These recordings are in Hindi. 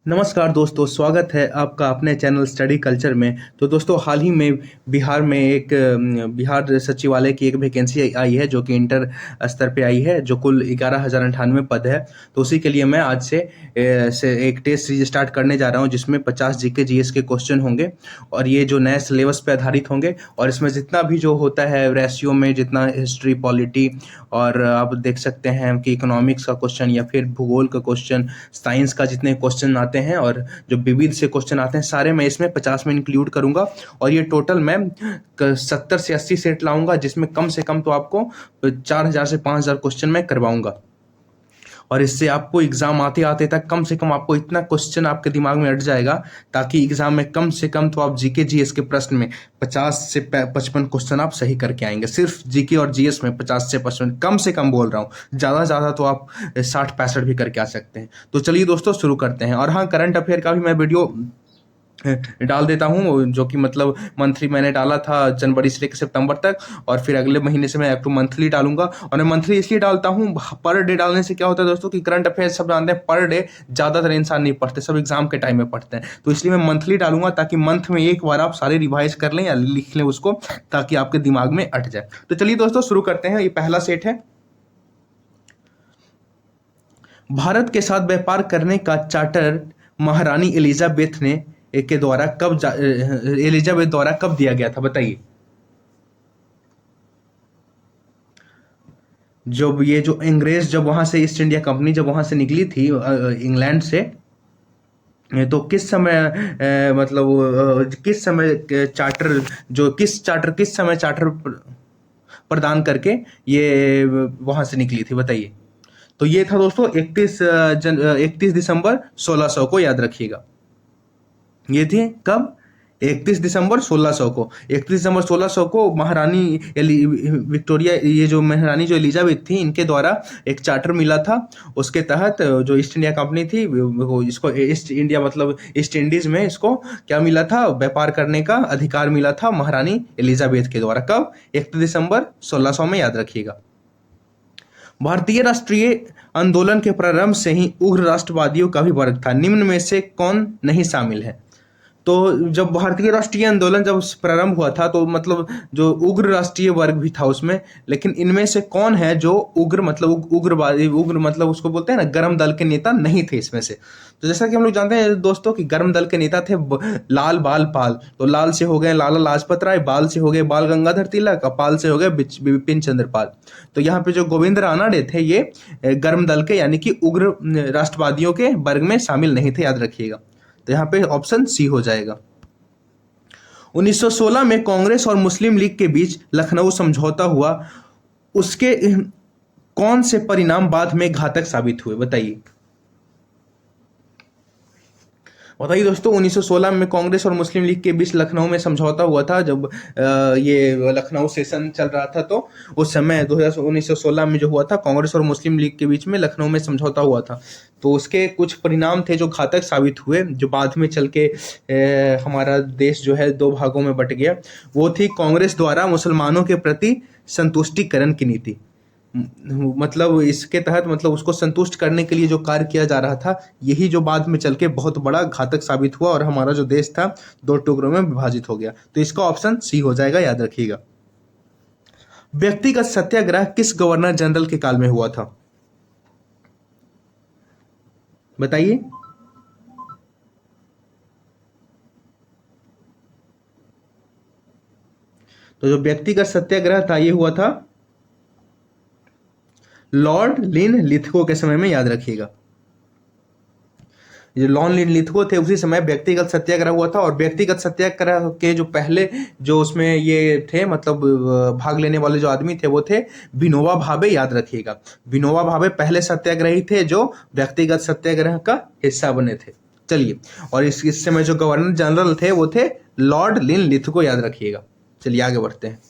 नमस्कार दोस्तों, स्वागत है आपका अपने चैनल स्टडी कल्चर में। तो दोस्तों, हाल ही में बिहार में एक बिहार सचिवालय की एक वैकेंसी आई है जो कि इंटर स्तर पे आई है, जो कुल 11,098 पद है। तो उसी के लिए मैं आज से एक टेस्ट सीरीज स्टार्ट करने जा रहा हूं, जिसमें 50 जीके जीएस के क्वेश्चन होंगे और ये जो नए सिलेबस पे आधारित होंगे। और इसमें जितना भी जो होता है रेशियो में, जितना हिस्ट्री, पॉलिटी और आप देख सकते हैं कि इकोनॉमिक्स का क्वेश्चन या फिर भूगोल का क्वेश्चन, साइंस का जितने क्वेश्चन आते हैं और जो विविध से क्वेश्चन आते हैं, सारे मैं इसमें 50 में इंक्लूड करूंगा। और ये टोटल मैं 70 से 80 सेट लाऊंगा, जिसमें कम से कम तो आपको 4,000 से 5,000 क्वेश्चन मैं करवाऊंगा। और इससे आपको एग्जाम आते आते तक कम से कम आपको इतना क्वेश्चन आपके दिमाग में अट जाएगा, ताकि एग्जाम में कम से कम तो आप जीके जीएस के प्रश्न में 50 से 55 क्वेश्चन आप सही करके आएंगे। सिर्फ जीके और जीएस में 50 से 55, कम से कम बोल रहा हूँ, ज़्यादा ज़्यादा तो आप 60-65 भी करके आ सकते हैं। तो चलिए दोस्तों, शुरू करते हैं। और हाँ, करंट अफेयर का भी मैं वीडियो डाल देता हूँ, जो कि मतलब मंथली मैंने डाला था जनवरी से लेकर सितंबर तक, और फिर अगले महीने से मैं अप टू मंथली डालूंगा। और मैं मंथली इसलिए डालता हूँ, पर डे डालने से क्या होता है दोस्तों कि करंट अफेयर सब जानते हैं, पर डे ज़्यादातर इंसान नहीं पढ़ते, सब एग्जाम के टाइम में पढ़ते हैं। तो इसलिए मैं मंथली डालूंगा, ताकि मंथ में एक बार आप सारे रिवाइज कर लें या लिख लें उसको, ताकि आपके दिमाग में अट जाए। तो चलिए दोस्तों, शुरू करते हैं। ये पहला सेट है, भारत के साथ व्यापार करने का चार्टर महारानी एलिजाबेथ द्वारा कब दिया गया था, बताइए। जब ये जो अंग्रेज, जब वहां से ईस्ट इंडिया कंपनी जब वहां से निकली थी इंग्लैंड से, तो किस समय किस समय किस समय चार्टर प्रदान करके ये वहां से निकली थी, बताइए। तो ये था दोस्तों 31 दिसंबर 1600 को, याद रखिएगा। ये थे कब? 31 दिसंबर 1600 को। 31 दिसंबर 1600 को विक्टोरिया, ये जो महारानी जो एलिजाबेथ थी, इनके द्वारा एक चार्टर मिला था। उसके तहत जो ईस्ट इंडिया कंपनी थी, इसको ईस्ट इंडिया मतलब ईस्ट इंडीज में इसको क्या मिला था? व्यापार करने का अधिकार मिला था महारानी एलिजाबेथ के द्वारा। कब? 31 दिसंबर 1600 में, याद रखिएगा। भारतीय राष्ट्रीय आंदोलन के प्रारंभ से ही उग्र राष्ट्रवादियों का भी वर्ग था, निम्न में से कौन नहीं शामिल है? तो जब भारतीय राष्ट्रीय आंदोलन जब प्रारंभ हुआ था, तो मतलब जो उग्र राष्ट्रीय वर्ग भी था उसमें, लेकिन इनमें से कौन है जो उग्रवादी, उग्र मतलब उसको बोलते हैं ना, गर्म दल के नेता नहीं थे इसमें से। तो जैसा कि हम लोग जानते हैं दोस्तों कि गर्म दल के नेता थे लाल बाल पाल। तो लाल से हो गए लाला लाजपत राय, बाल से हो गए बाल गंगाधर तिलक, और पाल से हो गए बिपिन चंद्र पाल। तो यहाँ पे जो गोविंद रानडे थे, ये गर्म दल के यानी कि उग्र राष्ट्रवादियों के वर्ग में शामिल नहीं थे, याद रखिएगा। तो यहाँ पे ऑप्शन सी हो जाएगा। 1916 में कांग्रेस और मुस्लिम लीग के बीच लखनऊ समझौता हुआ, उसके कौन से परिणाम बाद में घातक साबित हुए, बताइए। बताइए दोस्तों, 1916 में कांग्रेस और मुस्लिम लीग के बीच लखनऊ में समझौता हुआ था। जब ये लखनऊ सेशन चल रहा था, तो उस समय 1916 में जो हुआ था, कांग्रेस और मुस्लिम लीग के बीच में लखनऊ में समझौता हुआ था। तो उसके कुछ परिणाम थे जो घातक साबित हुए, जो बाद में चल के हमारा देश जो है दो भागों में बट गया। वो थी कांग्रेस द्वारा मुसलमानों के प्रति संतुष्टिकरण की नीति। मतलब इसके तहत, मतलब उसको संतुष्ट करने के लिए जो कार्य किया जा रहा था, यही जो बाद में चल के बहुत बड़ा घातक साबित हुआ और हमारा जो देश था दो टुकड़ों में विभाजित हो गया। तो इसका ऑप्शन सी हो जाएगा, याद रखिएगा। व्यक्तिगत सत्याग्रह किस गवर्नर जनरल के काल में हुआ था, बताइए। तो जो व्यक्तिगत सत्याग्रह था, ये हुआ था लॉर्ड लिन लिथगो के समय में, याद रखिएगा। जो लॉर्ड लिन लिथगो थे, उसी समय व्यक्तिगत सत्याग्रह हुआ था। और व्यक्तिगत सत्याग्रह के जो पहले जो उसमें ये थे, मतलब भाग लेने वाले जो आदमी थे, वो थे विनोबा भावे, याद रखिएगा। विनोबा भावे पहले सत्याग्रही थे जो व्यक्तिगत सत्याग्रह का हिस्सा बने थे। चलिए, और इस समय जो गवर्नर जनरल थे वो थे लॉर्ड लिन लिथगो, याद रखिएगा। चलिए आगे बढ़ते हैं।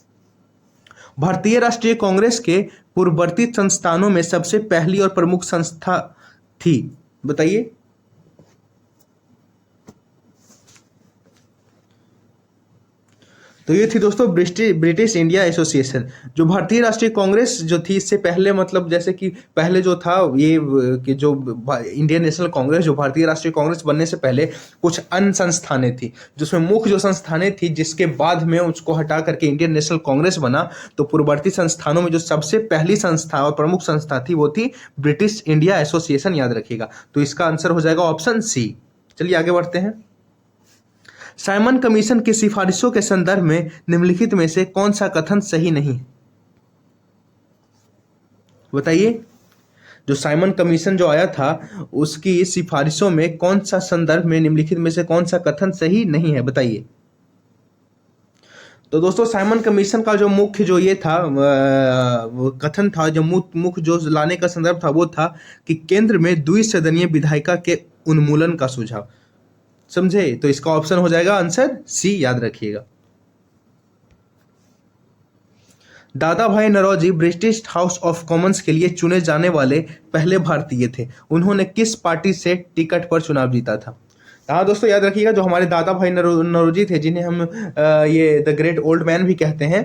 भारतीय राष्ट्रीय कांग्रेस के पूर्ववर्ती संस्थानों में सबसे पहली और प्रमुख संस्था थी, बताइए। तो ये थी दोस्तों ब्रिटिश इंडिया एसोसिएशन। जो भारतीय राष्ट्रीय कांग्रेस जो थी, इससे पहले मतलब जैसे कि पहले जो था ये कि जो इंडियन नेशनल कांग्रेस, जो भारतीय राष्ट्रीय कांग्रेस बनने से पहले कुछ अन्य संस्थानें थी, जिसमें मुख्य जो संस्थानें थी, जिसके बाद में उसको हटा करके इंडियन नेशनल कांग्रेस बना। तो पूर्ववर्ती संस्थानों में जो सबसे पहली संस्था और प्रमुख संस्था थी वो थी ब्रिटिश इंडिया एसोसिएशन, याद रखिएगा। तो इसका आंसर हो जाएगा ऑप्शन सी। चलिए आगे बढ़ते हैं। साइमन कमीशन की सिफारिशों के संदर्भ में निम्नलिखित में से कौन सा कथन सही नहीं? बताइए। जो साइमन कमीशन जो आया था, उसकी सिफारिशों में कौन सा संदर्भ में निम्नलिखित में से कौन सा कथन सही नहीं है? बताइए। तो दोस्तों साइमन कमीशन का जो मुख्य जो ये था वो कथन था, जो मुख्य जो लाने का संदर्भ था वो था कि केंद्र में द्विसदनीय विधायिका के उन्मूलन का सुझाव। समझे? तो इसका ऑप्शन हो जाएगा आंसर सी, याद रखिएगा। Dada Bhai Naoroji British House of Commons के लिए चुने जाने वाले पहले भारतीय थे। उन्होंने किस पार्टी से टिकट पर चुनाव जीता था? हाँ दोस्तों, याद रखिएगा, जो हमारे दादा भाई नौरोजी थे, जिन्हें हम ये द ग्रेट ओल्ड मैन भी कहते हैं,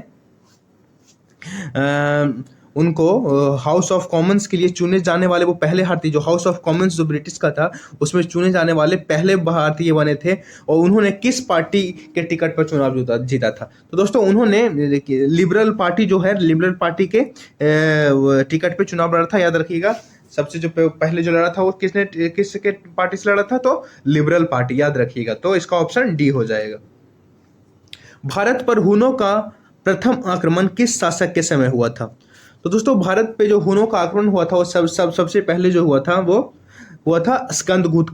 उनको हाउस ऑफ कॉमन्स के लिए चुने जाने वाले वो पहले भारतीय, जो हाउस ऑफ कॉमन्स जो ब्रिटिश का था उसमें चुने जाने वाले पहले भारतीय बने थे। और उन्होंने किस पार्टी के टिकट पर चुनाव जीता था? तो दोस्तों उन्होंने लिबरल पार्टी जो है, लिबरल पार्टी के टिकट पर चुनाव लड़ा था, याद रखिएगा। सबसे जो पहले जो लड़ा था वो किसके पार्टी से लड़ा था? तो लिबरल पार्टी, याद रखिएगा। तो इसका ऑप्शन डी हो जाएगा। भारत पर हुनों का प्रथम आक्रमण किस शासक के समय हुआ था? तो दोस्तों भारत पे जो हुनों का आक्रमण हुआ था वो सबसे पहले जो हुआ था वो हुआ था स्कंदगुप्त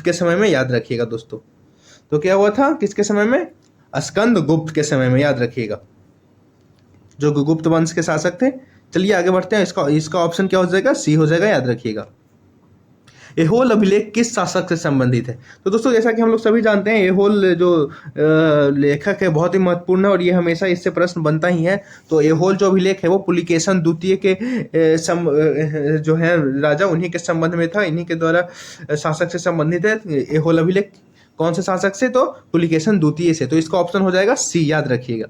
के समय में, याद रखिएगा दोस्तों। तो क्या हुआ था? किसके समय में? स्कंदगुप्त के समय में, याद रखिएगा, जो गुप्त वंश के शासक थे। चलिए आगे बढ़ते हैं। इसका ऑप्शन क्या हो जाएगा? सी हो जाएगा, याद रखिएगा। एहोल अभिलेख किस शासक से संबंधित है? तो दोस्तों जैसा कि हम लोग सभी जानते हैं, एहोल जो लेखक है बहुत ही महत्वपूर्ण है और ये हमेशा इससे प्रश्न बनता ही है। तो एहोल जो अभिलेख है वो पुलिकेशन द्वितीय के जो है राजा, उन्हीं के संबंध में था, इन्हीं के द्वारा शासक से संबंधित है एहोल अभिलेख। कौन से शासक से? तो पुलिकेशन द्वितीय से। तो इसका ऑप्शन हो जाएगा सी, याद रखिएगा।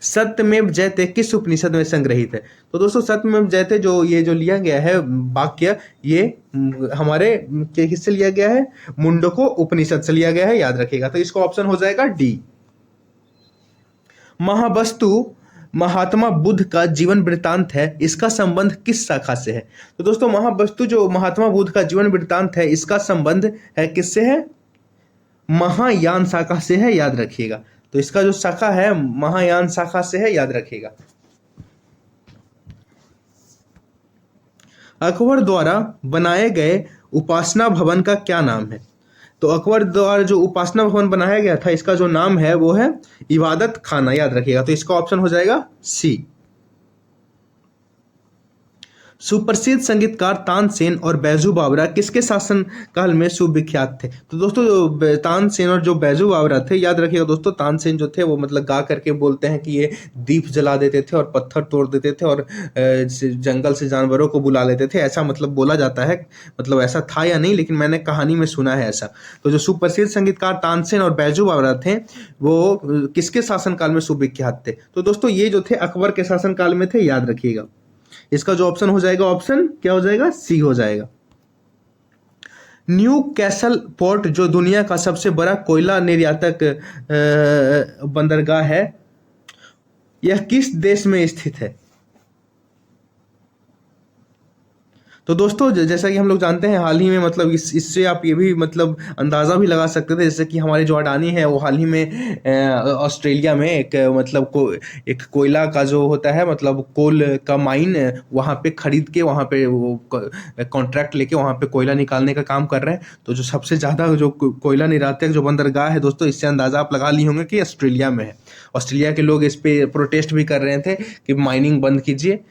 सत्यमेव जयते किस उपनिषद में संग्रहित है? तो दोस्तों सत्यमेव जयते जो ये जो लिया गया है वाक्य, ये हमारे किससे लिया गया है? मुंडको उपनिषद से लिया गया है, याद रखिएगा। तो इसका ऑप्शन हो जाएगा डी। महावस्तु महात्मा बुद्ध का जीवन वृत्तांत है, इसका संबंध किस शाखा से है? तो दोस्तों महावस्तु जो महात्मा बुद्ध का जीवन वृत्तांत है, इसका संबंध है किससे है? महायान शाखा से है, याद रखिएगा। तो इसका जो शाखा है महायान शाखा से है, याद रखिएगा। अकबर द्वारा बनाए गए उपासना भवन का क्या नाम है? तो अकबर द्वारा जो उपासना भवन बनाया गया था, इसका जो नाम है वो है इबादत खाना, याद रखिएगा। तो इसका ऑप्शन हो जाएगा सी। सुप्रसिद्ध संगीतकार तानसेन और बैजू बावरा किसके शासन काल में सुविख्यात थे? तो दोस्तों जो तानसेन और जो बैजू बावरा थे, याद रखिएगा दोस्तों, तानसेन जो थे वो मतलब गा करके बोलते हैं कि ये दीप जला देते थे और पत्थर तोड़ देते थे और जंगल से जानवरों को बुला लेते थे, ऐसा मतलब बोला जाता है। मतलब ऐसा था या नहीं, लेकिन मैंने कहानी में सुना है ऐसा। तो जो सुप्रसिद्ध संगीतकार तानसेन और बैजू बावरा थे वो किसके शासनकाल में सुविख्यात थे? तो दोस्तों ये जो थे अकबर के शासनकाल में थे, याद रखिएगा। इसका जो ऑप्शन हो जाएगा, ऑप्शन क्या हो जाएगा? सी हो जाएगा। न्यू कैसल पोर्ट जो दुनिया का सबसे बड़ा कोयला निर्यातक बंदरगाह है, यह किस देश में स्थित है? तो दोस्तों जैसा कि हम लोग जानते हैं, हाल ही में मतलब इससे आप ये भी मतलब अंदाज़ा भी लगा सकते थे, जैसे कि हमारे जो अडानी है वो हाल ही में ऑस्ट्रेलिया में एक मतलब एक कोयला का जो होता है मतलब कोल का माइन वहाँ पे खरीद के वहाँ पे वो कॉन्ट्रैक्ट लेके वहाँ पे कोयला निकालने का काम कर रहे हैं। तो जो सबसे ज़्यादा जो कोयला निर्यातक जो बंदरगाह है दोस्तों, इससे अंदाज़ा आप लगा लिए होंगे कि ऑस्ट्रेलिया में है। ऑस्ट्रेलिया के लोग इस पे प्रोटेस्ट भी कर रहे थे कि माइनिंग बंद कीजिए।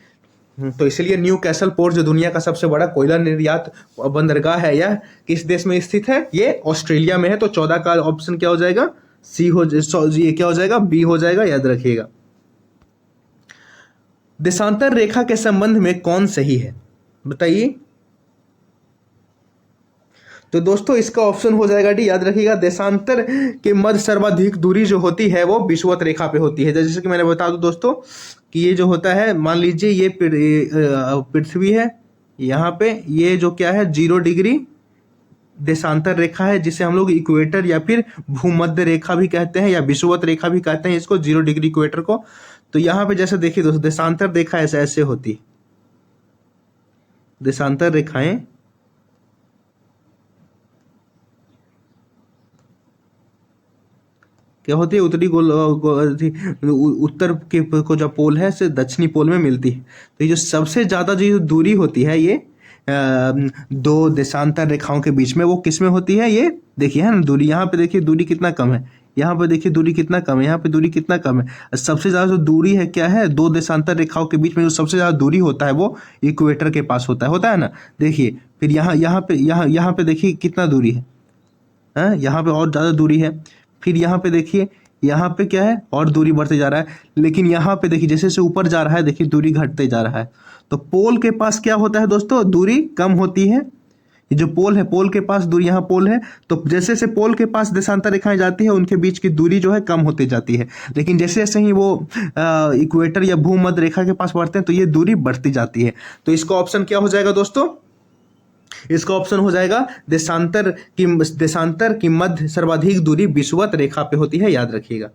तो इसलिए न्यू कैसल पोर्ट जो दुनिया का सबसे बड़ा कोयला निर्यात बंदरगाह है, यह किस देश में स्थित है? ये ऑस्ट्रेलिया में है। तो 14 का ऑप्शन क्या हो जाएगा? सी हो, ये क्या हो जाएगा? बी हो जाएगा, याद रखिएगा। देशांतर रेखा के संबंध में कौन सही है? बताइए। तो दोस्तों इसका ऑप्शन हो जाएगा डी, याद रखिएगा। देशांतर के मध्य सर्वाधिक दूरी जो होती है वो विषुवत रेखा पे होती है। जैसे कि मैंने बता दूं दोस्तों कि ये जो होता है, मान लीजिए ये पृथ्वी है, यहाँ पे ये जो क्या है 0 डिग्री देशांतर रेखा है, जिसे हम लोग इक्वेटर या फिर भूमध्य रेखा भी कहते हैं या विषुवत रेखा भी कहते हैं इसको, 0 डिग्री इक्वेटर को। तो यहाँ पे जैसे देखिए दोस्तों, देशांतर रेखा ऐसे ऐसे होती है, देशांतर रेखाएं क्या होती है, उत्तरी उत्तर के को जो पोल है से दक्षिणी पोल में मिलती है। तो ये जो सबसे ज्यादा जो दूरी होती है ये दो देशांतर रेखाओं के बीच में, वो किस में होती है, ये देखिए है ना दूरी। यहाँ पे देखिए दूरी कितना कम है, यहाँ पे देखिए दूरी कितना कम है, यहाँ पे दूरी कितना कम है। सबसे ज्यादा जो दूरी है क्या है, दो देशांतर रेखाओं के बीच में जो सबसे ज्यादा दूरी होता है वो इक्वेटर के पास होता है ना। देखिए फिर यहाँ पे देखिए कितना दूरी है, यहाँ पे और ज्यादा दूरी है। फिर यहाँ पे देखिए, यहाँ पे क्या है, और दूरी बढ़ते जा रहा है। लेकिन यहाँ पे देखिए जैसे जैसे ऊपर जा रहा है, देखिए दूरी घटते जा रहा है। तो पोल के पास क्या होता है दोस्तों, दूरी कम होती है। ये जो पोल है, पोल के पास दूरी, यहाँ पोल है, तो जैसे जैसे पोल के पास देशांतर रेखाएं जाती है उनके बीच की दूरी जो है कम होती जाती है। लेकिन जैसे जैसे ही वो इक्वेटर या भूमध्य रेखा के पास बढ़ते हैं तो ये दूरी बढ़ती जाती है। तो इसका ऑप्शन क्या हो जाएगा दोस्तों, इसका ऑप्शन हो जाएगा देशांतर की मध्य सर्वाधिक दूरी विषुवत रेखा पे होती है, याद रखिएगा।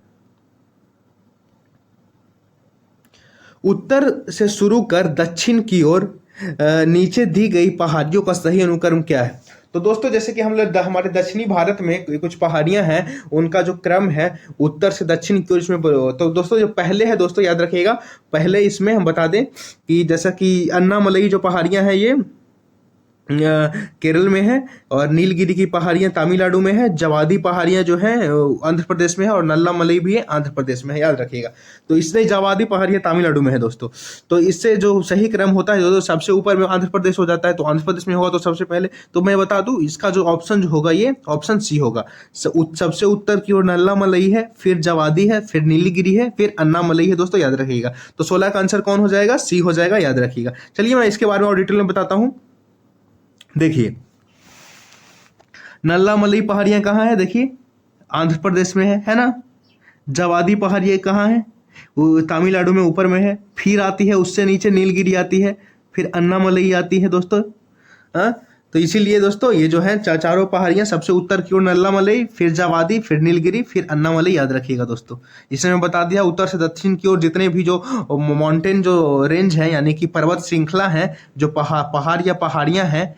उत्तर से शुरू कर दक्षिण की ओर नीचे दी गई पहाड़ियों का सही अनुक्रम क्या है। तो दोस्तों जैसे कि हम लोग हमारे दक्षिणी भारत में कुछ पहाड़ियां हैं, उनका जो क्रम है उत्तर से दक्षिण की ओर इसमें, तो दोस्तों जो पहले है दोस्तों याद रखिएगा, पहले इसमें हम बता दें कि जैसा कि अन्नामलई जो पहाड़ियां हैं ये केरल में है, और नीलगिरी की पहाड़ियां तमिलनाडु में है, जवादी पहाड़ियां जो है आंध्र प्रदेश में है, और नल्लामलई भी है आंध्र प्रदेश में है, याद रखिएगा। तो इसलिए जवादी पहाड़ियां तमिलनाडु में है दोस्तों। तो इससे जो सही क्रम होता है दोस्तों, सबसे ऊपर में आंध्र प्रदेश हो जाता है, तो आंध्र प्रदेश में होगा तो सबसे पहले, तो मैं बता दूं इसका जो ऑप्शन जो होगा ये ऑप्शन सी होगा। सबसे उत्तर की ओर नल्लामलई है, फिर जवादी है, फिर नीलगिरी है, फिर अन्नामलई है दोस्तों, याद रखिएगा। तो 16 का आंसर कौन हो जाएगा, सी हो जाएगा, याद रखिएगा। चलिए मैं इसके बारे में और डिटेल में बताता हूं। देखिए नल्लामलई पहाड़ियां कहाँ है, देखिए आंध्र प्रदेश में है ना। जवादी पहाड़ियां कहाँ है, वो तमिलनाडु में ऊपर में है। फिर आती है उससे नीचे नीलगिरी आती है, फिर अन्नामलई आती है दोस्तों। तो इसीलिए दोस्तों ये जो है चारों पहाड़ियां, सबसे उत्तर की ओर नल्लामलई, फिर जवादी, फिर नीलगिरी, फिर अन्नामलई, याद रखिएगा दोस्तों। इसमें मैं बता दिया उत्तर से दक्षिण की ओर जितने भी जो माउंटेन जो रेंज है, यानी कि पर्वत श्रृंखला है, जो पहाड़ या पहाड़ियां हैं,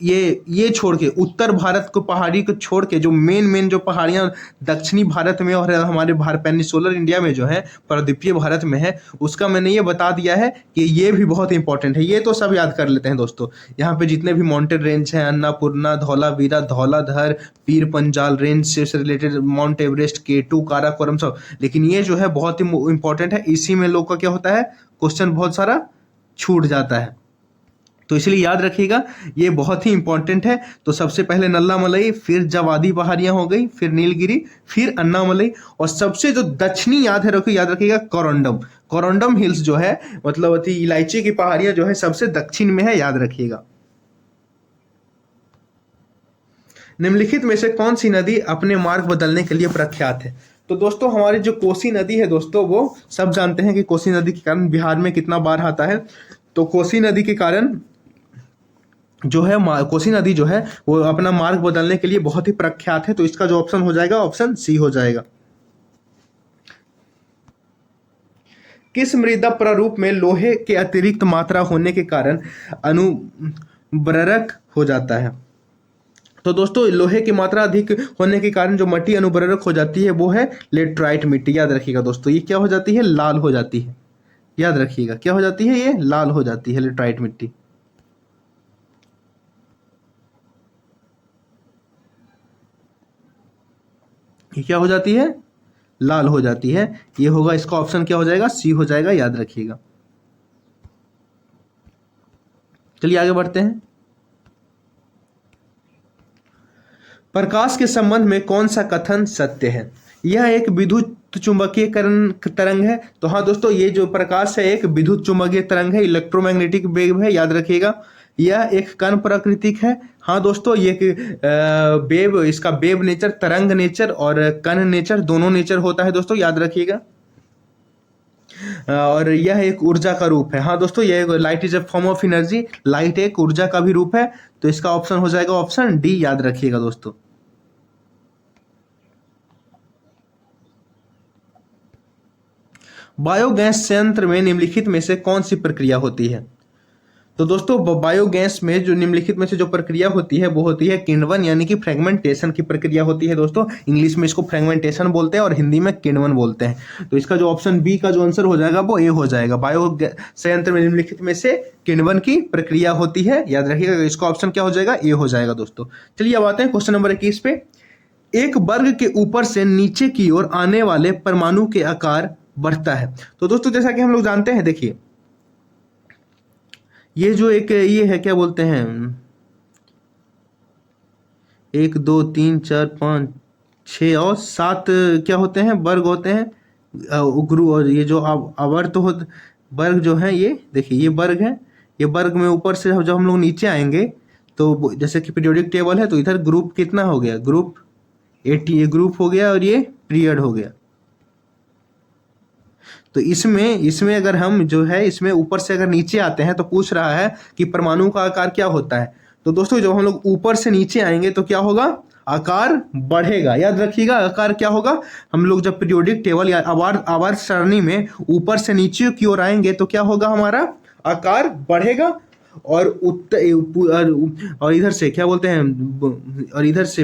ये छोड़ के, उत्तर भारत को पहाड़ी को छोड़ के जो मेन जो पहाड़ियां दक्षिणी भारत में और हमारे पेनिनसुलर इंडिया में जो है, प्रायद्वीपीय भारत में है, उसका मैंने ये बता दिया है कि ये भी बहुत इंपॉर्टेंट है। ये तो सब याद कर लेते हैं दोस्तों। यहाँ पे जितने भी माउंटेन रेंज हैं, अन्नापूर्णा, धौलावीरा, धौलाधर, पीर पंजाल रेंज से रिलेटेड, माउंट एवरेस्ट, केटू, काराकोरम, सब, लेकिन ये जो है बहुत ही इंपॉर्टेंट है। इसी में लोग का क्या होता है, क्वेश्चन बहुत सारा छूट जाता है, तो इसलिए याद रखिएगा ये बहुत ही इंपॉर्टेंट है। तो सबसे पहले नल्लामलई, फिर जवादी पहाड़ियां हो गई, फिर नीलगिरी, फिर अन्नामलई, और सबसे जो दक्षिणी याद रखिएगा कोरंडम हिल्स जो है, मतलब इलायची की पहाड़ियां जो है सबसे दक्षिण में है, याद रखिएगा। निम्नलिखित में से कौन सी नदी अपने मार्ग बदलने के लिए प्रख्यात है। तो दोस्तों हमारी जो कोसी नदी है दोस्तों, वो सब जानते हैं कि कोसी नदी के कारण बिहार में कितना बाढ़ आता है। तो कोसी नदी के कारण जो है, कोसी नदी जो है वो अपना मार्ग बदलने के लिए बहुत ही प्रख्यात है। तो इसका जो ऑप्शन हो जाएगा, ऑप्शन सी हो जाएगा। किस मृदा प्रारूप में लोहे के अतिरिक्त मात्रा होने के कारण अनुबरक हो जाता है। तो दोस्तों लोहे की मात्रा अधिक होने के कारण जो मिट्टी अनुबरक हो जाती है वो है लेटराइट मिट्टी, याद रखिएगा दोस्तों। ये क्या हो जाती है, लाल हो जाती है, याद रखिएगा क्या हो जाती है, ये लाल हो जाती है लेटराइट मिट्टी। ये क्या हो जाती है, लाल हो जाती है। ये होगा, इसका ऑप्शन क्या हो जाएगा, सी हो जाएगा, याद रखिएगा। चलिए आगे बढ़ते हैं। प्रकाश के संबंध में कौन सा कथन सत्य है। यह एक विद्युत चुंबकीय तरंग है। तो हाँ दोस्तों, ये जो प्रकाश है एक विद्युत चुंबकीय तरंग है, इलेक्ट्रोमैग्नेटिक वेव है, याद रखिएगा। यह एक कण प्राकृतिक है। हाँ दोस्तों, ये वेव, इसका वेव नेचर, तरंग नेचर और कण नेचर दोनों नेचर होता है दोस्तों, याद रखिएगा। और यह एक ऊर्जा का रूप है। हाँ दोस्तों, यह light is a form of energy, light एक ऊर्जा का भी रूप है। तो इसका ऑप्शन हो जाएगा ऑप्शन डी, याद रखिएगा दोस्तों। बायोगैस संयंत्र में निम्नलिखित में से कौन सी प्रक्रिया होती है? तो दोस्तों बायोगैस में जो निम्नलिखित में से जो प्रक्रिया होती है वो होती है किण्वन यानी कि फ्रेगमेंटेशन की प्रक्रिया होती है दोस्तों। इंग्लिश में इसको फ्रेगमेंटेशन बोलते हैं और हिंदी में किण्वन बोलते हैं। तो इसका जो ऑप्शन बी का जो आंसर हो जाएगा वो ए हो जाएगा। बायोगैस संयंत्र में निम्नलिखित में से किण्वन की प्रक्रिया होती है, याद रखिएगा। इसका ऑप्शन क्या हो जाएगा? ए हो जाएगा दोस्तों। चलिए अब आते हैं क्वेश्चन नंबर 21 पे। एक वर्ग के ऊपर से नीचे की ओर आने वाले परमाणु के आकार बढ़ता है। तो दोस्तों जैसा कि हम लोग जानते हैं, देखिए ये जो एक ये है, क्या बोलते हैं, 1 2 3 4 5 6 और 7 क्या होते हैं? वर्ग होते हैं। उग्रू और ये जो आवर्त हो वर्ग जो है, ये देखिए ये वर्ग है। ये वर्ग में ऊपर से जब हम लोग नीचे आएंगे तो जैसे कि पीरियोडिक टेबल है, तो इधर ग्रुप कितना हो गया? ग्रुप 80, ये ग्रुप हो गया और ये पीरियड हो गया। तो इसमें अगर हम जो है इसमें ऊपर से अगर नीचे आते हैं तो पूछ रहा है कि परमाणु का आकार क्या होता है। तो दोस्तों जब हम लोग ऊपर से नीचे आएंगे तो क्या होगा? आकार बढ़ेगा। याद रखिएगा आकार क्या होगा? हम लोग जब पीरियोडिक टेबल या आवर्त सारणी में ऊपर से नीचे की ओर आएंगे तो क्या होगा? हमारा आकार बढ़ेगा। और और इधर से क्या बोलते हैं, और इधर से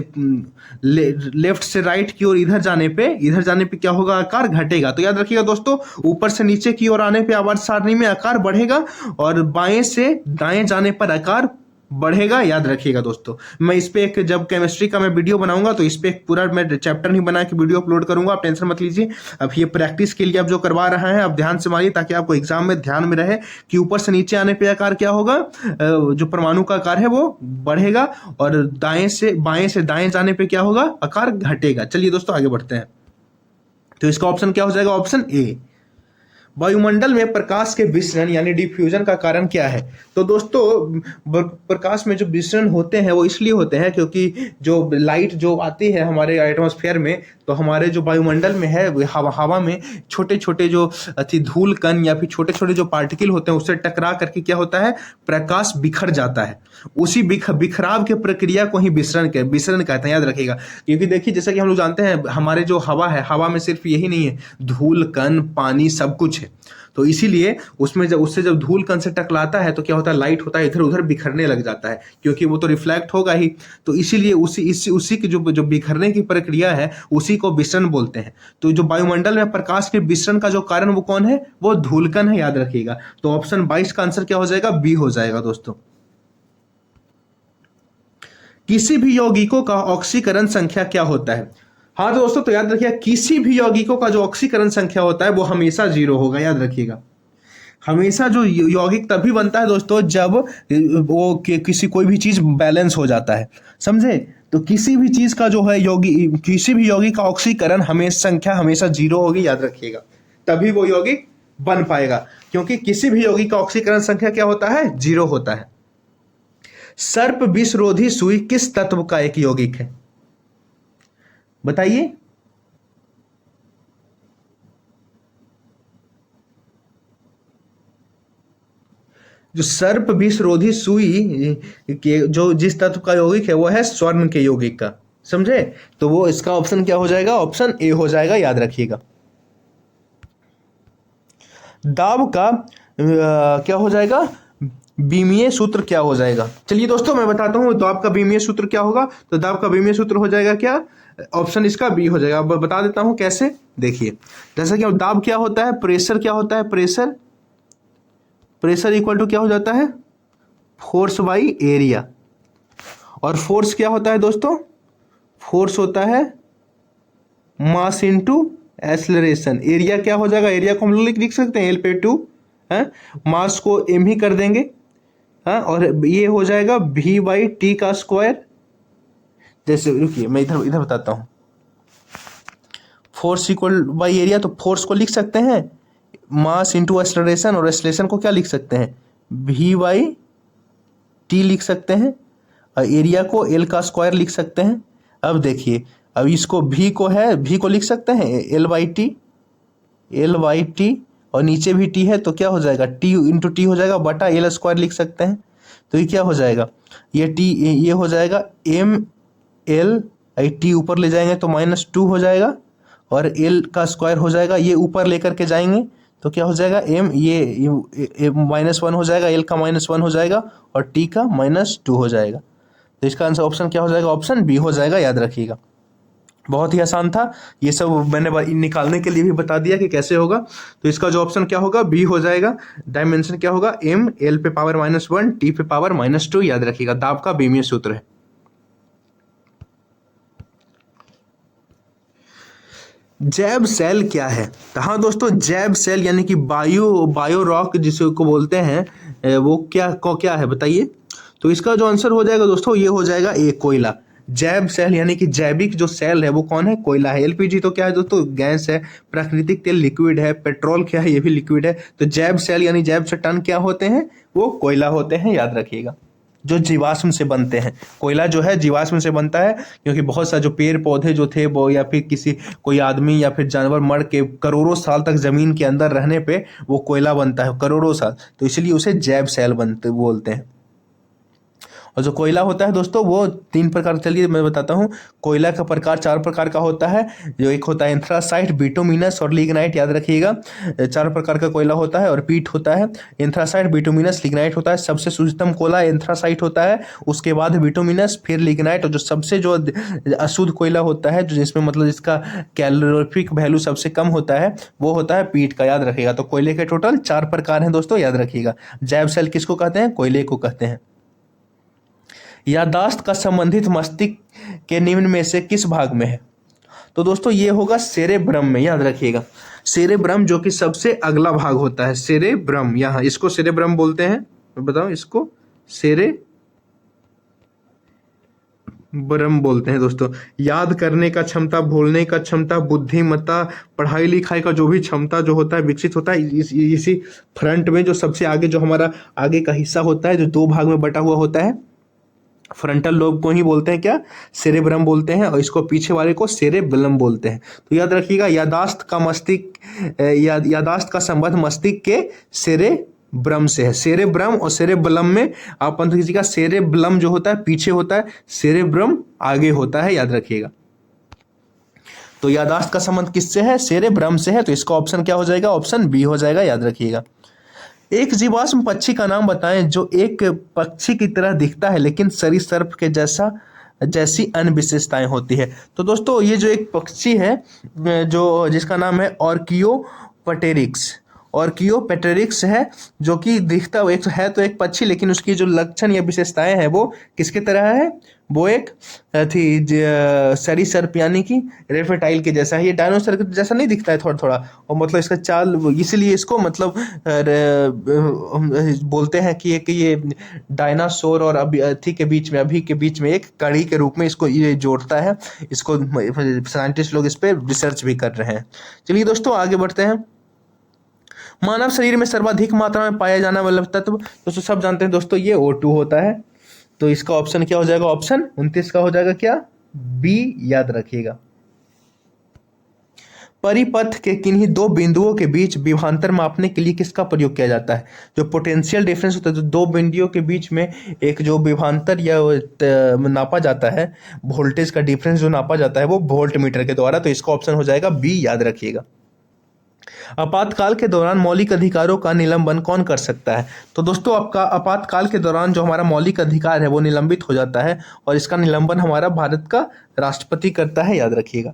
लेफ्ट से राइट की ओर इधर जाने पे क्या होगा? आकार घटेगा। तो याद रखिएगा दोस्तों, ऊपर से नीचे की ओर आने पे आवर्त सारणी में आकार बढ़ेगा और बाएं से दाएं जाने पर आकार बढ़ेगा। याद रखिएगा दोस्तों। मैं इस पे एक जब केमिस्ट्री का मैं वीडियो बनाऊंगा तो इस पे एक पूरा मैं चैप्टर नहीं बना के वीडियो अपलोड करूंगा, आप टेंशन मत लीजिए। अब ये प्रैक्टिस के लिए अब जो करवा रहा है, आप ध्यान से मारिए ताकि आपको एग्जाम में ध्यान में रहे कि ऊपर से नीचे आने पे आकार क्या होगा? जो परमाणु का आकार है वो बढ़ेगा और बाएं से दाएं जाने पे क्या होगा? आकार घटेगा। चलिए दोस्तों आगे बढ़ते हैं। तो इसका ऑप्शन क्या हो जाएगा? Option A. वायुमंडल में प्रकाश के विसरण यानी डिफ्यूजन का कारण क्या है? तो दोस्तों प्रकाश में जो विसरण होते हैं वो इसलिए होते हैं क्योंकि जो लाइट जो आती है हमारे एटमॉस्फेयर में, तो हमारे जो वायुमंडल में है हवा में छोटे छोटे जो धूल कण या फिर छोटे छोटे जो पार्टिकल होते हैं उससे टकरा करके क्या होता है? प्रकाश बिखर जाता है। उसी बिखराव के प्रक्रिया को ही विसरण कहते हैं, याद रखिएगा। क्योंकि देखिए जैसा कि हम लोग जानते हैं हमारे जो हवा है, हवा में सिर्फ यही नहीं है, धूल कण पानी सब कुछ है। तो इसीलिए उससे जब धूल कण से टकराता है तो क्या होता है? लाइट होता है इधर उधर बिखरने लग जाता है, क्योंकि वो तो रिफ्लेक्ट होगा ही। तो इसीलिए उसी की जो बिखरने की प्रक्रिया है उसी को विसरण बोलते हैं। तो जो वायुमंडल में प्रकाश के विसरण का जो कारण वो कौन है? वो धूलकण है, याद रखिएगा। तो ऑप्शन 22 का आंसर क्या हो जाएगा? बी हो जाएगा दोस्तों। किसी भी यौगिकों का ऑक्सीकरण संख्या क्या होता है? हाँ तो दोस्तों, तो याद रखिएगा किसी भी यौगिकों का जो ऑक्सीकरण संख्या होता है वो हमेशा 0 होगा। याद रखिएगा, हमेशा जो यौगिक तभी बनता है दोस्तों जब वो किसी कोई भी चीज बैलेंस हो जाता है, समझे? तो किसी भी चीज का जो है किसी भी यौगिक का ऑक्सीकरण संख्या हमेशा 0 होगी, याद रखिएगा। तभी वो यौगिक बन पाएगा, क्योंकि किसी भी यौगिक का ऑक्सीकरण संख्या क्या होता है? 0 होता है। सर्प विषरोधी सुई किस तत्व का एक यौगिक है? बताइए। जो सर्प विषरोधी सुई के जो जिस तत्व का यौगिक है वो है स्वर्ण के यौगिक का, समझे? तो वो इसका ऑप्शन क्या हो जाएगा? ऑप्शन ए हो जाएगा, याद रखिएगा। दाब का क्या हो जाएगा? बीमीय सूत्र क्या हो जाएगा? चलिए दोस्तों मैं बताता हूँ दाब का बीमीय सूत्र क्या होगा। तो दाब का बीमीय सूत्र हो जाएगा क्या? ऑप्शन इसका बी हो जाएगा। अब बता देता हूँ कैसे। देखिए जैसा कि दाब क्या होता है, प्रेशर क्या होता है, प्रेशर इक्वल टू क्या हो जाता है? Force by area. और फोर्स क्या होता है दोस्तों? फोर्स होता है मास इनटू एक्सेलरेशन। एरिया क्या हो जाएगा? एरिया को हम लोग लिख सकते हैं एल पे 2 है, मास को एम ही कर देंगे, हाँ, और ये हो जाएगा v बाई टी का स्क्वायर। जैसे रुकिए मैं इधर बताता हूँ। फोर्स इक्वल बाई एरिया, तो फोर्स को लिख सकते हैं मास इंटू एक्सेलरेशन, और एक्सेलरेशन को क्या लिख सकते हैं? v बाई टी लिख सकते हैं और एरिया को एल का स्क्वायर लिख सकते हैं। अब देखिए, अब इसको भी को है, भी को लिख सकते हैं एल बाई टी और नीचे भी टी है तो क्या हो जाएगा, टी इंटू टी हो जाएगा बटा एल स्क्वायर लिख सकते हैं। तो ये क्या हो जाएगा, ये टी ये हो जाएगा एम एल, टी ऊपर ले जाएंगे तो -2 हो जाएगा और एल का स्क्वायर हो जाएगा, ये ऊपर लेकर के जाएंगे तो क्या हो जाएगा एम, ये -1 हो जाएगा, एल का -1 हो जाएगा और टी का -2 हो जाएगा। तो इसका आंसर ऑप्शन क्या हो जाएगा, ऑप्शन बी हो जाएगा, याद रखिएगा। बहुत ही आसान था, ये सब मैंने निकालने के लिए भी बता दिया कि कैसे होगा। तो इसका जो ऑप्शन क्या होगा, बी हो जाएगा। डायमेंशन क्या होगा, एम एल पे पावर -1 टी पे पावर -2, याद रखिएगा, दाब का बीमीय सूत्र है। जैब सेल क्या है, तो हाँ दोस्तों, जैब सेल यानी कि बायो रॉक जिसको बोलते हैं, वो क्या है बताइए। तो इसका जो आंसर हो जाएगा दोस्तों, ये हो जाएगा ए, कोयला। जैब सेल यानी कि जैविक जो सेल है वो कौन है, कोयला है। एलपीजी तो क्या है दोस्तों, गैस है। प्राकृतिक तेल लिक्विड है। पेट्रोल क्या है, ये भी लिक्विड है। तो जैब सेल यानी जैब से टन क्या होते हैं, वो कोयला होते हैं, याद रखिएगा, जो जीवाश्म से बनते हैं। कोयला जो है जीवाश्म से बनता है, क्योंकि बहुत सा जो पेड़ पौधे जो थे वो, या फिर कोई आदमी या फिर जानवर मर के करोड़ों साल तक जमीन के अंदर रहने पे वो कोयला बनता है, करोड़ों साल, तो इसलिए उसे जैब सेल बोलते हैं। और जो कोयला होता है दोस्तों, वो 3 प्रकार, चलिए मैं बताता हूँ। कोयला का प्रकार 4 प्रकार का होता है। जो एक होता है एंथ्रासाइट, बिटुमिनस और लिग्नाइट, याद रखिएगा। 4 प्रकार का कोयला होता है और पीट होता है। एंथ्रासाइट, बिटुमिनस, लिग्नाइट होता है। सबसे शुद्धतम कोयला एंथ्रासाइट होता है, उसके बाद बिटुमिनस, फिर लिग्नाइट। और जो सबसे जो अशुद्ध कोयला होता है, जो जिसमें मतलब जिसका कैलोरीफिक वैल्यू सबसे कम होता है, वो होता है पीट का, याद रखिएगा। तो कोयले के टोटल 4 प्रकार हैं दोस्तों, याद रखिएगा। जैव सेल किसको कहते हैं, कोयले को कहते हैं। याददाश्त का संबंधित मस्तिष्क के निम्न में से किस भाग में है, तो दोस्तों ये होगा सेरेब्रम में, याद रखिएगा। सेरेब्रम जो कि सबसे अगला भाग होता है, सेरेब्रम, यहाँ इसको सेरेब्रम बोलते हैं। मैं बताऊं, इसको सेरेब्रम बोलते हैं दोस्तों। याद करने का क्षमता, भूलने का क्षमता, बुद्धिमत्ता, पढ़ाई लिखाई का जो भी क्षमता जो होता है विकसित होता है इसी फ्रंट में, जो सबसे आगे जो हमारा आगे का हिस्सा होता है, जो 2 भाग में बटा हुआ होता है, फ्रंटल लोब को ही बोलते हैं क्या, सेरेब्रम बोलते हैं। और इसको पीछे वाले को सेरेबेलम बोलते हैं। तो याद रखिएगा, यादाश्त का संबंध मस्तिष्क के सेरेब्रम से है। सेरेब्रम और सेरेबेलम में आप अंत कीजिएगा, सेरेबेलम जो होता है पीछे होता है, सेरेब्रम आगे होता है, याद रखिएगा। तो यादाश्त का संबंध किससे है, सेरेब्रम से है। तो इसका ऑप्शन क्या हो जाएगा, ऑप्शन बी हो जाएगा, याद रखिएगा। एक जीवाश्म पक्षी का नाम बताएं जो एक पक्षी की तरह दिखता है लेकिन सरीसृप के जैसी अन्य विशेषताएं होती है। तो दोस्तों ये जो एक पक्षी है, जो जिसका नाम है ऑर्कियोपेटेरिक्स है, जो कि दिखता एक है तो एक पक्षी, लेकिन उसकी जो लक्षण या विशेषताएं हैं वो किसके तरह है, वो एक सरीसृप यानी कि रेप्टाइल के जैसा है। ये डायनासोर के जैसा नहीं दिखता है थोड़ा थोड़ा, और मतलब इसका चाल, इसलिए इसको मतलब बोलते हैं कि ये डायनासोर और अभी के बीच में एक कड़ी के रूप में इसको ये जोड़ता है। इसको साइंटिस्ट लोग इस पर रिसर्च भी कर रहे हैं। चलिए दोस्तों आगे बढ़ते हैं। मानव शरीर में सर्वाधिक मात्रा में पाया जाने वाला तत्व दोस्तों सब जानते हैं दोस्तों, ये O2 होता है। तो इसका ऑप्शन क्या हो जाएगा, ऑप्शन 29 का हो जाएगा क्या, बी, याद रखिएगा। परिपथ के किन्हीं 2 बिंदुओं के बीच विभवांतर मापने के लिए किसका प्रयोग किया जाता है। जो पोटेंशियल डिफरेंस होता है, जो 2 बिंदुओं के बीच में एक जो विभवांतर या नापा जाता है, वोल्टेज का डिफरेंस जो नापा जाता है, वो वोल्ट मीटर के द्वारा। तो इसका ऑप्शन हो जाएगा बी, याद रखिएगा। आपातकाल के दौरान मौलिक अधिकारों का निलंबन कौन कर सकता है। तो दोस्तों आपका आपातकाल के दौरान जो हमारा मौलिक अधिकार है वो निलंबित हो जाता है, और इसका निलंबन हमारा भारत का राष्ट्रपति करता है, याद रखिएगा।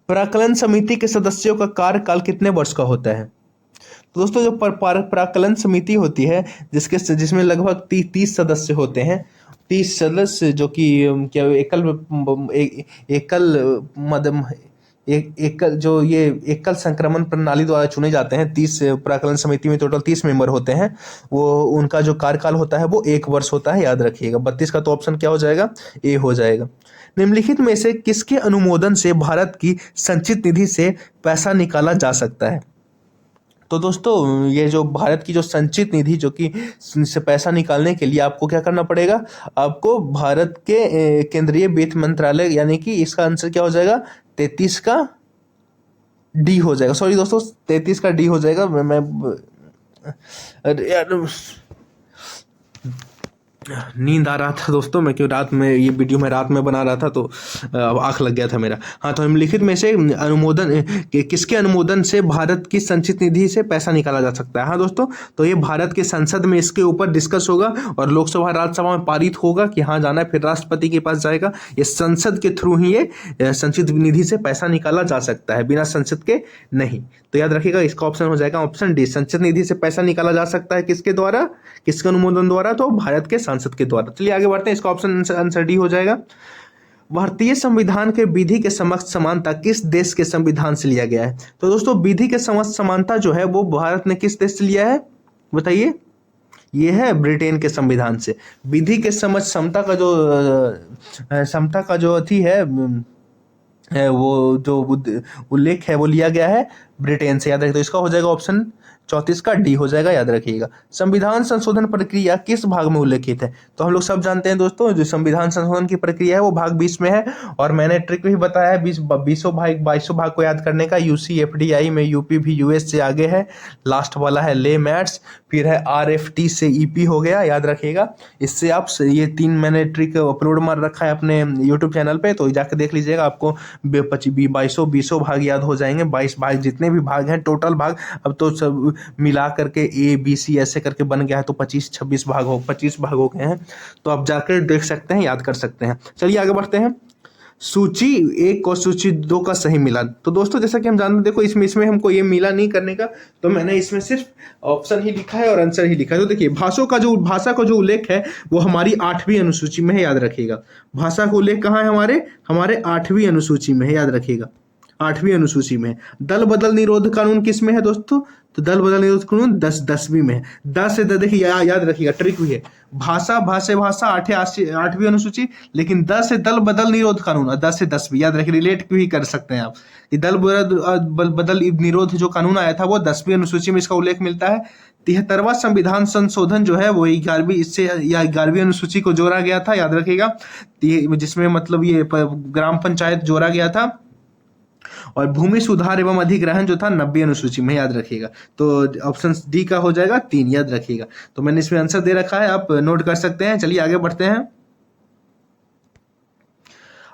प्राक्कलन समिति के सदस्यों का कार्यकाल कितने वर्ष का होता है। तो दोस्तों जो प्राक्कलन समिति होती है, जिसमें लगभग 30 सदस्य होते हैं, 30 सदस्य, जो कि क्या एकल संक्रमण प्रणाली द्वारा चुने जाते हैं। 30 प्राक्कलन समिति में टोटल 30 मेंबर होते हैं। वो उनका जो कार्यकाल होता है वो 1 वर्ष होता है, याद रखिएगा। 32 का तो ऑप्शन क्या हो जाएगा, ए हो जाएगा। निम्नलिखित में से किसके अनुमोदन से भारत की संचित निधि से पैसा निकाला जा सकता है। तो दोस्तों ये जो भारत की जो संचित निधि जो कि से पैसा निकालने के लिए आपको क्या करना पड़ेगा, आपको भारत के केंद्रीय वित्त मंत्रालय, यानी कि इसका आंसर क्या हो जाएगा, 33 का डी हो जाएगा। सॉरी दोस्तों, 33 का डी हो जाएगा। मैं अरे यार, नींद आ रहा था दोस्तों, मैं क्यों रात में ये वीडियो मैं रात में बना रहा था तो आँख लग गया था मेरा। हाँ, तो निम्नलिखित में से अनुमोदन किसके अनुमोदन से भारत की संचित निधि से पैसा निकाला जा सकता है। हाँ दोस्तों, तो ये भारत के संसद में इसके ऊपर डिस्कस होगा और लोकसभा राज्यसभा में पारित होगा कि हाँ जाना है, फिर राष्ट्रपति के पास जाएगा। ये संसद के थ्रू ही ये संचित निधि से पैसा निकाला जा सकता है, बिना संसद के नहीं। तो याद रखिएगा, इसका ऑप्शन हो जाएगा ऑप्शन डी, संचित निधि से पैसा निकाला जा सकता है किसके द्वारा, किसके अनुमोदन द्वारा, तो भारत के संसद के द्वारा। चलिए आगे बढ़ते हैं, इसका ऑप्शन आंसर डी हो जाएगा। भारतीय संविधान के विधि के समक्ष समानता किस देश के संविधान से लिया गया है। तो दोस्तों विधि के समक्ष समानता जो है वो भारत ने किस देश से लिया है, बताइए। ये है ब्रिटेन के संविधान से। विधि के समक्ष समता का जो समता का जो अथी है वो जो उल्लेख है वो लिया गया है ब्रिटेन से, याद रखिए। तो इसका हो जाएगा ऑप्शन 34 का डी हो जाएगा, याद रखिएगा। संविधान संशोधन प्रक्रिया किस भाग में उल्लेखित है। तो हम लोग सब जानते हैं दोस्तों, जो संविधान संशोधन की प्रक्रिया है वो भाग 20 में है, और मैंने ट्रिक भी बताया है 22 भाग को याद करने का। UCFDI में यूपी भी यूएस से आगे है, लास्ट वाला है ले मैथ्स, फिर है RFT से EP हो गया, याद रखिएगा। इससे आप ये 3 मैंने ट्रिक अपलोड मार रखा है अपने यूट्यूब चैनल पे, तो जाके देख लीजिएगा, आपको 22 भाग याद हो जाएंगे। 22 भाग जितने भी भाग हैं टोटल भाग, अब तो सब मिला करके ABC ऐसे करके बन गया है, तो 25 भाग हो गए हैं। तो आप जाकर देख सकते हैं, याद कर सकते हैं। चलिए आगे बढ़ते हैं। सूची 1 और सूची 2 का सही मिलान। तो दोस्तों जैसा कि हम जानते हैं, देखो इसमें हमको ये मिला नहीं करने का, तो मैंने इसमें सिर्फ ऑप्शन ही लिखा है और आंसर ही लिखा है। तो देखिए भाषा का जो उल्लेख है वो हमारी 8वीं अनुसूची में है, याद रखिएगा। भाषा का उल्लेख कहाँ है, हमारे 8वीं अनुसूची में है, याद रखिएगा। 8वीं अनुसूची में। दल बदल निरोध कानून किस में है दोस्तों, तो दल बदल निरोध कानून 10वीं में है। 10 से देखिए याद रखिएगा, ट्रिक भी है। भाषा 8वीं अनुसूची, लेकिन 10 से दल बदल निरोध कानून, 10 से 10वीं, याद रखिए। रिलेट भी कर सकते हैं आप कि दल बदल निरोध जो कानून आया था वो 10वीं अनुसूची में इसका उल्लेख मिलता है। 73वां संविधान संशोधन जो है वो 11वीं अनुसूची को जोड़ा गया था, याद रखिएगा, जिसमें मतलब ये ग्राम पंचायत जोड़ा गया था। और भूमि सुधार एवं अधिग्रहण जो था 90वीं अनुसूची में, याद रखिएगा। तो ऑप्शन डी का हो जाएगा 3, याद रखिएगा। तो मैंने इसमें आंसर दे रखा है, आप नोट कर सकते हैं। चलिए आगे बढ़ते हैं।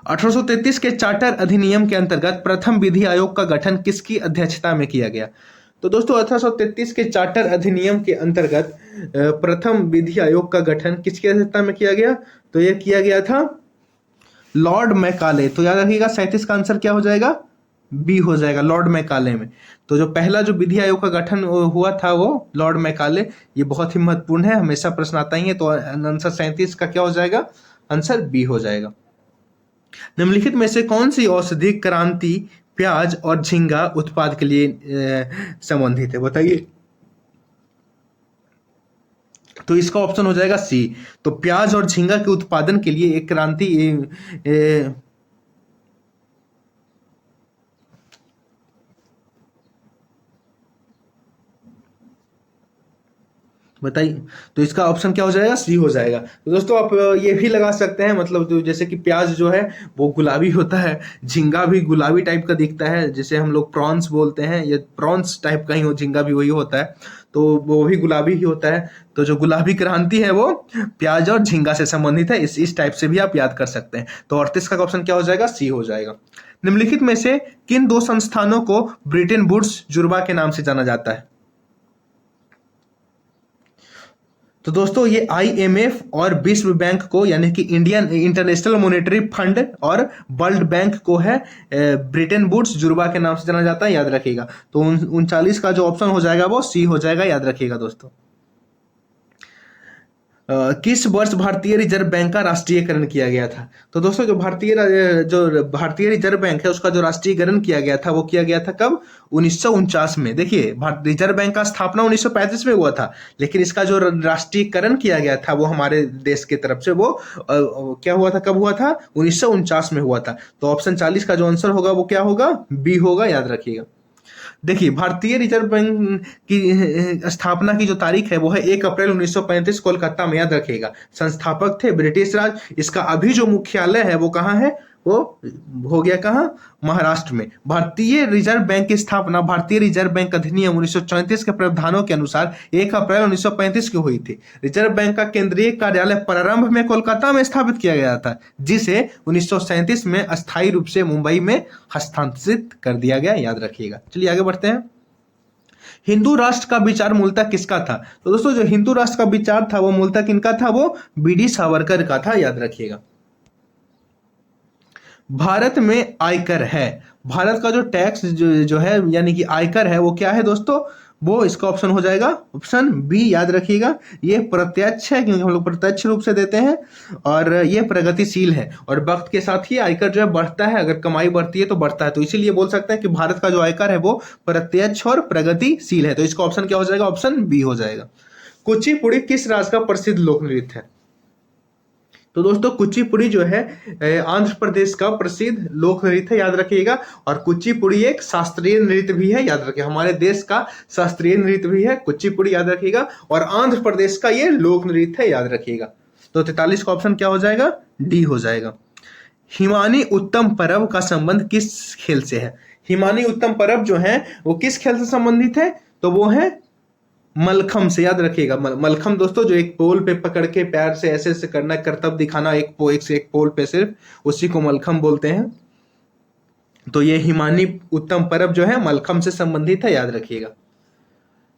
1833 के चार्टर अधिनियम के अंतर्गत प्रथम विधि आयोग का गठन किसकी अध्यक्षता में किया गया। तो दोस्तों 1833 के चार्टर अधिनियम के अंतर्गत प्रथम विधि आयोग का गठन किसकी अध्यक्षता में किया गया, तो यह किया गया था लॉर्ड मैकाले। तो याद रखिएगा 37 का आंसर क्या हो जाएगा, बी हो जाएगा, लॉर्ड मैकाले में। तो जो पहला जो विधि आयोग का गठन हुआ था वो लॉर्ड मैकाले, ये बहुत ही महत्वपूर्ण है, हमेशा प्रश्न आता ही है। तो आंसर 37 का क्या हो जाएगा, आंसर बी हो जाएगा। निम्नलिखित में से कौन सी औषधि क्रांति प्याज और झींगा उत्पाद के लिए संबंधित है, बताइए। तो इसका ऑप्शन हो जाएगा सी। तो प्याज और झींगा के उत्पादन के लिए एक क्रांति बताइए। तो इसका ऑप्शन क्या हो जाएगा, सी हो जाएगा। तो दोस्तों आप ये भी लगा सकते हैं, मतलब तो जैसे कि प्याज जो है वो गुलाबी होता है, झींगा भी गुलाबी टाइप का दिखता है, जैसे हम लोग प्रॉन्स बोलते हैं, ये प्रॉन्स टाइप का ही हो, झींगा भी वही होता है, तो वो भी गुलाबी ही होता है। तो जो गुलाबी क्रांति है वो प्याज और झींगा से संबंधित है, इस टाइप से भी आप याद कर सकते हैं। तो 38 का ऑप्शन क्या हो जाएगा, सी हो जाएगा। निम्नलिखित में से किन 2 संस्थानों को ब्रिटेन वुड्स जुड़वा के नाम से जाना जाता है। तो दोस्तों ये IMF और विश्व बैंक को, यानी कि इंडियन इंटरनेशनल मॉनेटरी फंड और वर्ल्ड बैंक को है ब्रिटेन वुड्स जुड़वा के नाम से जाना जाता है, याद रखिएगा। तो 39 का जो ऑप्शन हो जाएगा वो सी हो जाएगा, याद रखिएगा दोस्तों। किस वर्ष भारतीय रिजर्व बैंक का राष्ट्रीयकरण किया गया था। तो दोस्तों जो भारतीय रिजर्व बैंक है उसका जो राष्ट्रीयकरण किया गया था वो किया गया था कब, 1949 में। देखिए रिजर्व बैंक का स्थापना 1935 में हुआ था, लेकिन इसका जो राष्ट्रीयकरण किया गया था वो हमारे देश की तरफ से वो क्या हुआ था, कब हुआ था, 1949 में हुआ था। तो ऑप्शन 40 का जो आंसर होगा वो क्या होगा, बी होगा, याद रखिएगा। देखिए, भारतीय रिजर्व बैंक की स्थापना की जो तारीख है वो है 1 अप्रैल 1935 कोलकाता में, याद रखिएगा। संस्थापक थे ब्रिटिश राज। इसका अभी जो मुख्यालय है वो कहाँ है, वो हो गया कहाँ, महाराष्ट्र में। भारतीय रिजर्व बैंक की स्थापना भारतीय रिजर्व बैंक अधिनियम 1934 के प्रावधानों के अनुसार 1 अप्रैल 1935 की हुई थी। रिजर्व बैंक का केंद्रीय कार्यालय प्रारंभ में कोलकाता में स्थापित किया गया था, जिसे 1937 में अस्थायी रूप से मुंबई में हस्तांतरित कर दिया गया, याद रखिएगा। चलिए आगे बढ़ते हैं। हिंदू राष्ट्र का विचार मूलतः किसका था? तो दोस्तों जो हिंदू राष्ट्र का विचार था वो मूलतः किनका था, वो बी.डी. सावरकर का था, याद रखिएगा। भारत में आयकर है, भारत का जो टैक्स जो है यानी कि आयकर है वो क्या है दोस्तों, वो इसका ऑप्शन हो जाएगा ऑप्शन बी, याद रखिएगा। ये प्रत्यक्ष है क्योंकि हम लोग प्रत्यक्ष रूप से देते हैं, और ये प्रगतिशील है, और वक्त के साथ ही आयकर जो है बढ़ता है, अगर कमाई बढ़ती है तो बढ़ता है। तो इसीलिए बोल सकते हैं कि भारत का जो आयकर है वो प्रत्यक्ष और प्रगतिशील है। तो इसका ऑप्शन क्या हो जाएगा, ऑप्शन बी हो जाएगा। कुचिपुड़ी किस राज्य का प्रसिद्ध लोक नृत्य है? तो दोस्तों कुचिपुड़ी जो है आंध्र प्रदेश का प्रसिद्ध लोक नृत्य है, याद रखिएगा। और कुचिपुड़ी एक शास्त्रीय नृत्य भी है, याद रखिए। हमारे देश का शास्त्रीय नृत्य भी है कुचिपुड़ी, याद रखिएगा। और आंध्र प्रदेश का ये लोक नृत्य है, याद रखिएगा। तो 43 का ऑप्शन क्या हो जाएगा, डी हो जाएगा। हिमानी उत्तम पर्व का संबंध किस खेल से है? हिमानी उत्तम पर्व जो है वो किस खेल से संबंधित है? तो वो है मलखम से, याद रखिएगा। मलखम दोस्तों जो एक पोल पे पकड़ के पैर से ऐसे ऐसे करना, करतब दिखाना एक से एक पोल पे सिर्फ, उसी को मलखम बोलते हैं। तो ये हिमानी उत्तम पर्व जो है मलखम से संबंधित है, याद रखिएगा।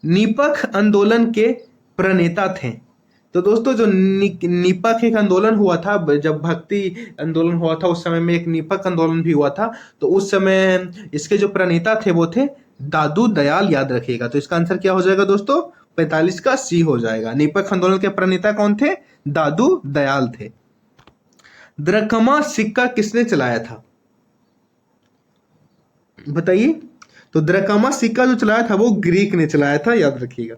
नीपख आंदोलन के प्रणेता थे? तो दोस्तों जो नीपख एक आंदोलन हुआ था, जब भक्ति आंदोलन हुआ था उस समय में एक नीपख आंदोलन भी हुआ था। तो उस समय इसके जो प्रणेता थे वो थे दादू दयाल, याद रखिएगा। तो इसका आंसर क्या हो जाएगा दोस्तों, 45 का सी हो जाएगा। नीपख आंदोलन के प्रणेता कौन थे? दादू दयाल थे। द्रकमा सिक्का किसने चलाया था? बताइए। तो द्रकमा सिक्का जो चलाया था वो ग्रीक ने चलाया था, याद रखिएगा।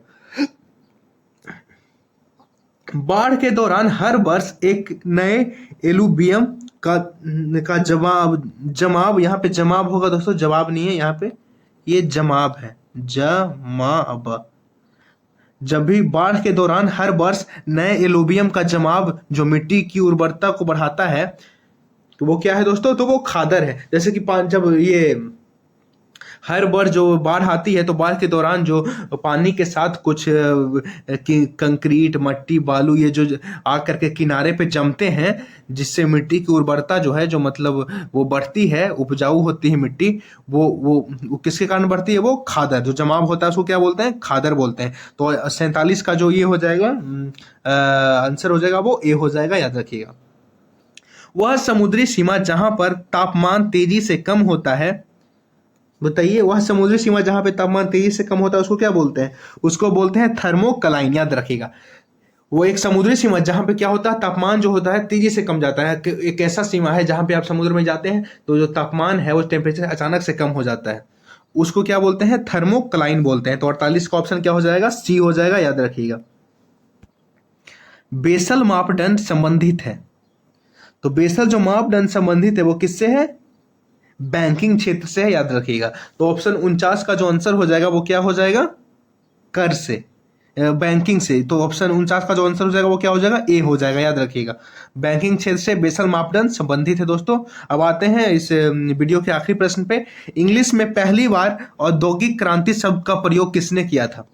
बाढ़ के दौरान हर वर्ष एक नए एलुबियम का जमाव, यहाँ पे जमाव होगा दोस्तों, जवाब नहीं है यहाँ पे, ये जमाव है, जमाव। जब भी बाढ़ के दौरान हर वर्ष नए एलुबियम का जमाव जो मिट्टी की उर्वरता को बढ़ाता है, तो वो क्या है दोस्तों, तो वो खादर है। जैसे कि जब ये हर बार जो बाढ़ आती है तो बाढ़ के दौरान जो पानी के साथ कुछ कंक्रीट, मट्टी, बालू ये जो आकर के किनारे पे जमते हैं, जिससे मिट्टी की उर्वरता जो है, जो मतलब वो बढ़ती है, उपजाऊ होती है मिट्टी, वो किसके कारण बढ़ती है, वो खादर जो जमाव होता है उसको क्या बोलते हैं, खादर बोलते हैं। तो 47 का जो ये हो जाएगा आंसर हो जाएगा वो ए हो जाएगा, याद रखिएगा। वह समुद्री सीमा जहां पर तापमान तेजी से कम होता है, बताइए। वह समुद्री सीमा जहां पे तापमान तेजी से कम होता है उसको क्या बोलते हैं, उसको बोलते हैं थर्मोक्लाइन, याद रखिएगा। वो एक समुद्री सीमा जहां पे क्या होता है, तापमान जो होता है तेजी से कम जाता है। एक ऐसा सीमा है जहां पे आप समुद्र में जाते हैं तो जो तापमान है वो टेम्परेचर अचानक से कम हो जाता है, उसको क्या बोलते हैं, थर्मोक्लाइन बोलते हैं। तो 48 का ऑप्शन क्या हो जाएगा, सी हो जाएगा, याद रखिएगा। बेसल मापदंड संबंधित है, तो बेसल जो मापदंड संबंधित है वो किससे है, बैंकिंग क्षेत्र से है, याद रखिएगा। तो ऑप्शन 49 का जो आंसर हो जाएगा वो क्या हो जाएगा, कर से, बैंकिंग से। तो ऑप्शन 49 का जो आंसर हो जाएगा वो क्या हो जाएगा, ए हो जाएगा, याद रखिएगा। बैंकिंग क्षेत्र से बेसल मापदंड संबंधित है दोस्तों। अब आते हैं इस वीडियो के आखिरी प्रश्न पे। इंग्लिश में पहली बार औद्योगिक क्रांति शब्द का प्रयोग किसने किया था?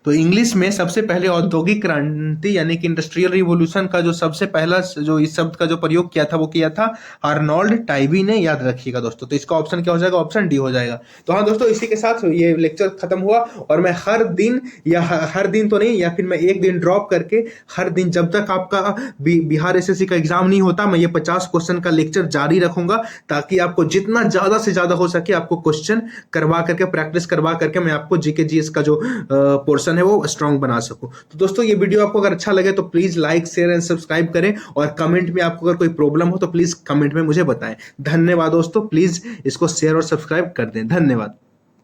तो इंग्लिश में सबसे पहले औद्योगिक क्रांति यानी कि इंडस्ट्रियल रिवॉल्यूशन का जो सबसे पहला जो इस शब्द का जो प्रयोग किया था वो किया था आर्नोल्ड टाइबी ने, याद रखिएगा दोस्तों। तो इसका ऑप्शन क्या हो जाएगा, ऑप्शन डी हो जाएगा। तो हाँ दोस्तों, इसी के साथ ये लेक्चर खत्म हुआ, और मैं हर दिन या हर दिन तो नहीं, या फिर मैं एक दिन ड्रॉप करके हर दिन जब तक आपका बिहार एसएससी का एग्जाम नहीं होता, मैं ये 50 क्वेश्चन का लेक्चर जारी रखूंगा, ताकि आपको जितना ज्यादा से ज्यादा हो सके आपको क्वेश्चन करवा करके, प्रैक्टिस करवा करके मैं आपको जीके जीएस का जो पोर्शन है वो स्ट्रांग बना सकूं। तो दोस्तों ये वीडियो आपको अगर अच्छा लगे तो please like, share and subscribe करें, और कमेंट में आपको अगर कोई प्रॉब्लम हो तो प्लीज कमेंट में मुझे बताएं। धन्यवाद दोस्तों, प्लीज इसको शेयर और सब्सक्राइब कर दें। धन्यवाद।